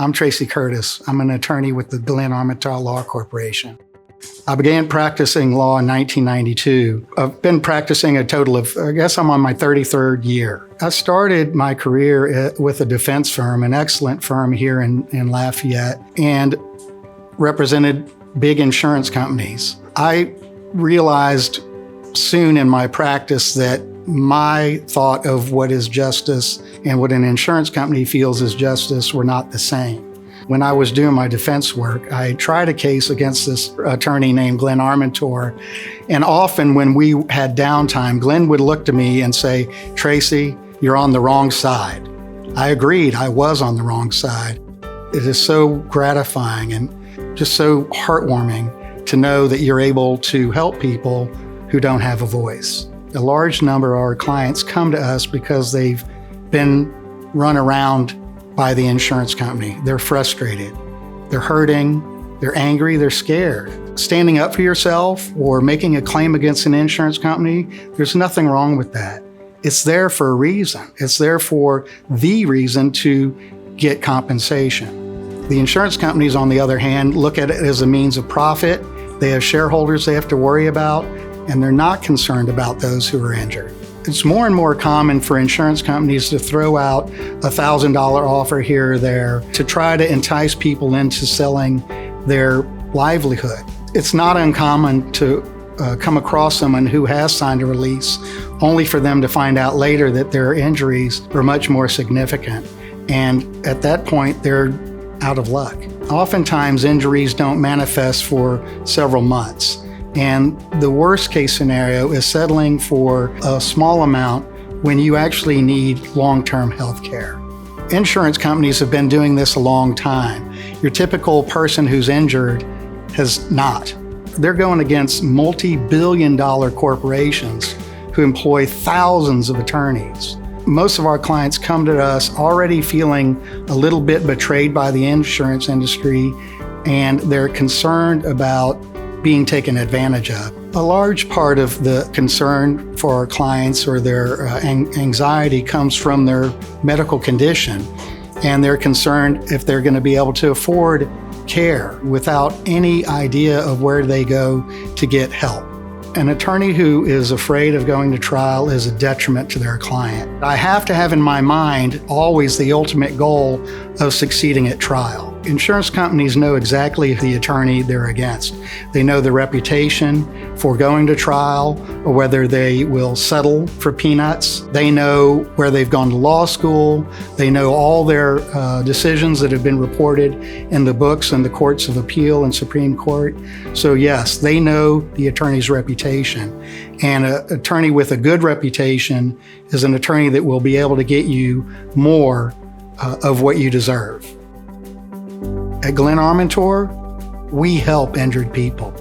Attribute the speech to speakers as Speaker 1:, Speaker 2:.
Speaker 1: I'm Tracy Curtis. I'm an attorney with the Glenn Armentor Law Corporation. I began practicing law in 1992. I've been practicing a total of, I guess I'm on my 33rd year. I started my career with a defense firm, an excellent firm here in Lafayette, and represented big insurance companies. I realized soon in my practice that my thought of what is justice and what an insurance company feels is justice were not the same. When I was doing my defense work, I tried a case against this attorney named Glenn Armentor, and often when we had downtime, Glenn would look to me and say, "Tracy, you're on the wrong side." I agreed, I was on the wrong side. It is so gratifying and just so heartwarming to know that you're able to help people who don't have a voice. A large number of our clients come to us because they've been run around by the insurance company. They're frustrated, they're hurting, they're angry, they're scared. Standing up for yourself or making a claim against an insurance company, there's nothing wrong with that. It's there for a reason. It's there for the reason to get compensation. The insurance companies, on the other hand, look at it as a means of profit. They have shareholders they have to worry about, and they're not concerned about those who are injured. It's more and more common for insurance companies to throw out a $1,000 offer here or there to try to entice people into selling their livelihood. It's not uncommon to come across someone who has signed a release only for them to find out later that their injuries are much more significant. And at that point, they're out of luck. Oftentimes, injuries don't manifest for several months. And the worst case scenario is settling for a small amount when you actually need long-term health care. Insurance companies have been doing this a long time. Your typical person who's injured has not. They're going against multi-billion-dollar corporations who employ thousands of attorneys. Most of our clients come to us already feeling a little bit betrayed by the insurance industry, and they're concerned about being taken advantage of. A large part of the concern for our clients or their anxiety comes from their medical condition, and they're concerned if they're going to be able to afford care without any idea of where they go to get help. An attorney who is afraid of going to trial is a detriment to their client. I have to have in my mind always the ultimate goal of succeeding at trial. Insurance companies know exactly the attorney they're against. They know the reputation for going to trial or whether they will settle for peanuts. They know where they've gone to law school. They know all their decisions that have been reported in the books and the courts of appeal and Supreme Court. So yes, they know the attorney's reputation. And an attorney with a good reputation is an attorney that will be able to get you more of what you deserve. At Glenn Armentor, we help injured people.